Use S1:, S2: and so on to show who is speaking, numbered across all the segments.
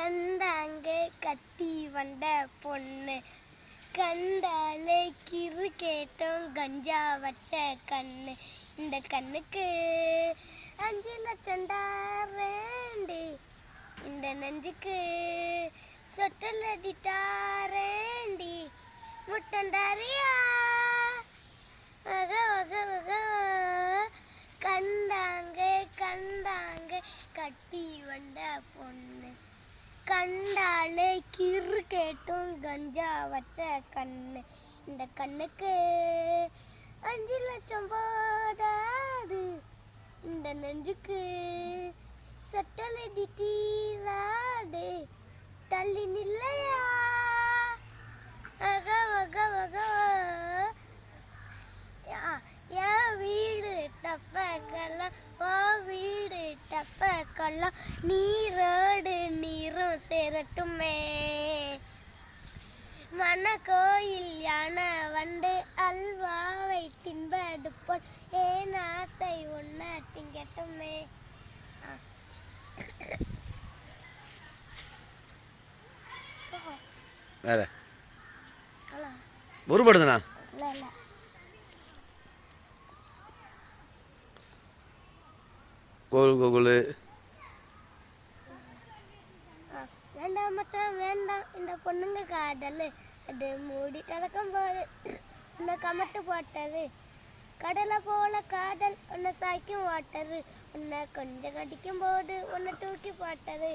S1: கண்டாங்க கட்டி வந்த பொண்ணு கண்டாலே கிறு கேட்டோம் கஞ்சா வச்ச கண்ணு இந்த கண்ணுக்கு 5 லட்சம் தாரேண்டி இந்த நெஞ்சுக்கு சொட்டலடி தாரேண்டி முட்டண்டாரியா வக வக வக கண்டாங்க கண்டாங்க கட்டி வந்த பொண்ணு கண்டாலே கிறு கேட்டும் கஞ்சா வச்ச கண்ணு இந்த கண்ணுக்கு 5 லட்சம் போதாது இந்த நெஞ்சுக்கு சட்டலடி தீராது தள்ளி நில்லையா வக வக வக என் வீடு தப்பக்கெல்லாம் ஓ வீடு தப்பக்கெல்லாம் நீரோடு நீரும் சேரட்டுமே மனக்கோயில் யானை வந்து அல்வாவை தின்பது போல் ஏன் ஆசை ஒன்ன திங்கட்டுமே
S2: வேற ஒருபடுதுண்ணா கோல் கோகுல்
S1: வேண்டாம் மச்சான் வேண்டாம் இந்த பொண்ணுங்க காதல் அது மூடி கிடக்கும் போது உன்னை கமட்டு போட்டது கடலை போல காதல் உன்னை சாய்க்கும் ஓட்டது உன்னை கொஞ்சம் கடிக்கும் போது உன்னை தூக்கி போட்டது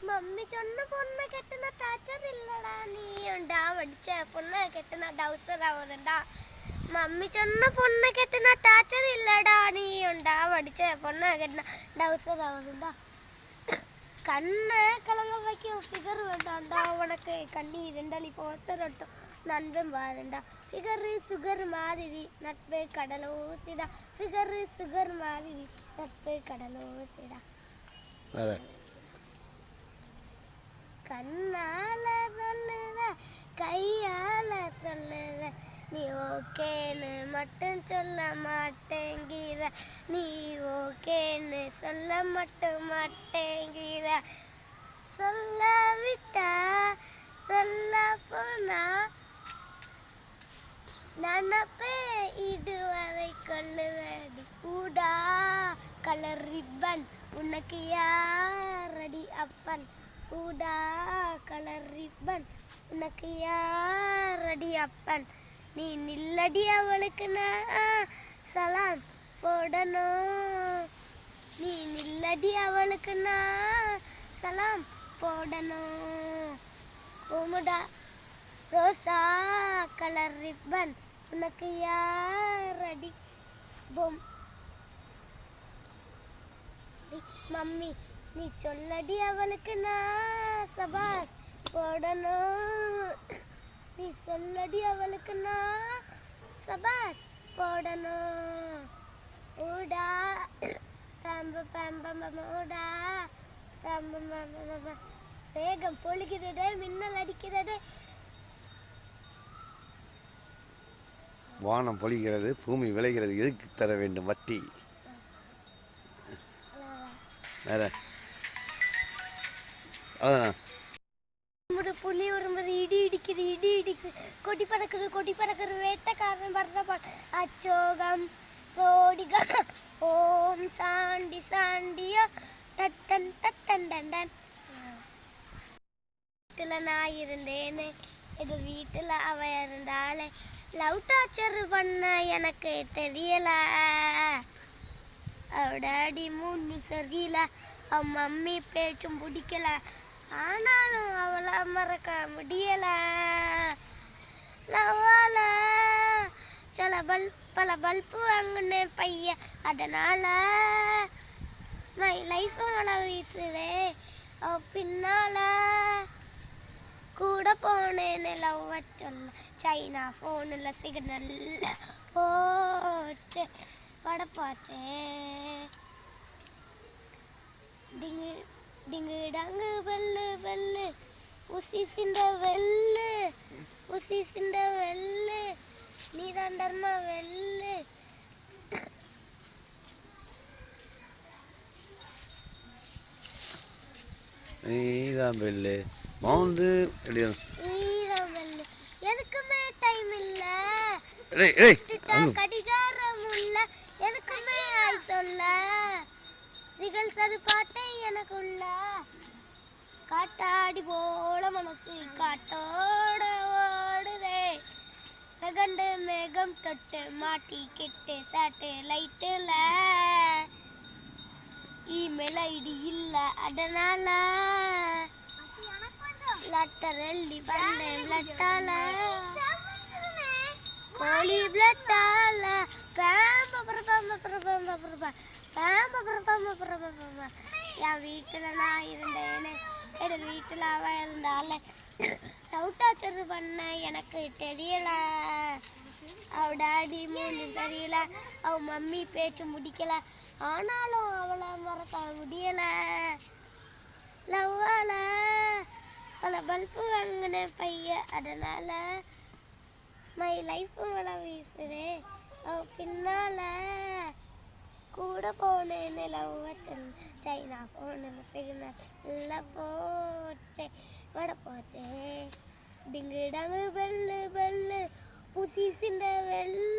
S1: மம்மி சொன்ன பொண்ணை கெட்டுனா டாச்சர் இல்லடா நீ உண்டா வடிச்ச பொண்ணை கெட்டுனா டவுசர் ஆகுதுண்டா மம்மி சொன்ன பொண்ணை கெட்டுனா டாச்சர் இல்லடா நீ உண்டா வடிச்ச பொண்ணை கெட்டுனா டவுசர் ஆகுதுண்டா கண்ணை கலங்க வைக்கும் ஃபிகர் வேண்டாண்டா உனக்கு கண்ணி ரெண்டலி போத்தரட்டும் நண்பன் பாருண்டா ஃபிகரு சுகர் மாதிரி நட்பு கடலை ஊத்திடா ஃபிகரு சுகர் மாதிரி நட்பு கடலை ஊத்திடா கண்ணால சொல்லுவ கையால சொல்லுவ நீ ஓகேன்னு மட்டும் சொல்ல மாட்டேங்கிற நீ ஓகேன்னு சொல்ல மட்டும் மாட்டேங்கிற சொல்ல விட்டா சொல்ல போனா நினப்பே இதுவரை கொள்ளுவடி ஊடா கலர் ரிப்பன் உனக்கு யாரடி அப்பன் ஊடா கலர் ரிப்பன் உனக்கு யாரடி அப்பன் நீ நில்லடி அவளுக்கு நான் சலாம் போடணும் நீ நில்லடி அவளுக்கு நான் சலாம் போடணும் ஓமுடா ரோசா கலர் ரிப்பன் உனக்கு யாரடி பொம் மம்மி நீ சொல்லடி அவளுக்கு நான் சபாஸ் போடணும் நீ சொல்லடி அவளுக்கு நான் சபாஸ் போடணும் ஊடா பம்ப பம்ப ஊடா பம்ப வேகம் பொழிகிறது மின்னல் அடிக்கிறது
S2: வானம் பொழிகிறது பூமி விளைகிறது எதுக்கு தர வேண்டும் வட்டி வேற
S1: புள்ளி வரும்போது இடி இடிக்குது கொடி பறக்குது வேட்டக்காரன் வர்ற அச்சோகம் சோடிகம் ஓம் சாண்டி சாண்டியோ தட்டன் தட்டன் தண்டன் வீட்டுல நான் இருந்தேன்னு எங்க வீட்டுல அவ இருந்தாலே லவ் டார்ச்சர் பண்ண எனக்கு தெரியல அவடாடி மூணு சரியில அவன் மம்மி பேச்சும் பிடிக்கல ஆனாலும் அவளை மறக்க முடியல லவால பல பல்பு வாங்கினேன் பையன் அதனால லைஃப் மழை வீசுதே பின்னால கூட போனேன்னு லவ் சொல்ல சைனா போன்ல சிக்னல் போச்சு படப்பாச்சே டிங்கு டிங்கு டங்கு வெள்ளு வெள்ளு உசி சிந்த வெள்ளு நீதான் தர்மா வெள்ளு
S2: நீதான் பெல்லு மவுந்து
S1: நீதான் பெல்லு எதுக்குமே டைம் இல்ல கடிகாரம் உள்ள எதுக்குமே ஆய் சொல்ல நிகழ்ச்சது பாட்டே எனக்குள்ள காட்டாடி போல மனசு காட்டோட ஓடுதே மெகண்டு மேகம் தொட்டு மாட்டிக்கிட்டு சேட்டலைட்டுல இமெயில் ஐடி இல்ல அதனால லெட்டர் எழுதி பண்ணேன் பிளட்டால கோழி பிளட்டால என் வீட்டுல நான் இருந்தேனே என் வீட்டுல அவ இருந்தால சவுட்டாச்சரு பண்ண எனக்கு தெரியல அவ டாடி மூஞ்சி தெரியல அவ மம்மி பேச்சு முடிக்கல ஆனாலும் அவளை மறக்க முடியல லவ்வால பல பல்பு வாங்கின பைய அதனால மை லைஃப் வள வீசுறே அவ பின்னால கூட போனேன்னு லவ் சைனா போன சிக்னல் போச்சே வட போச்சே டிங்கு டங்கு பெல்லு பெல்லு புசி சிந்த வெள்ளு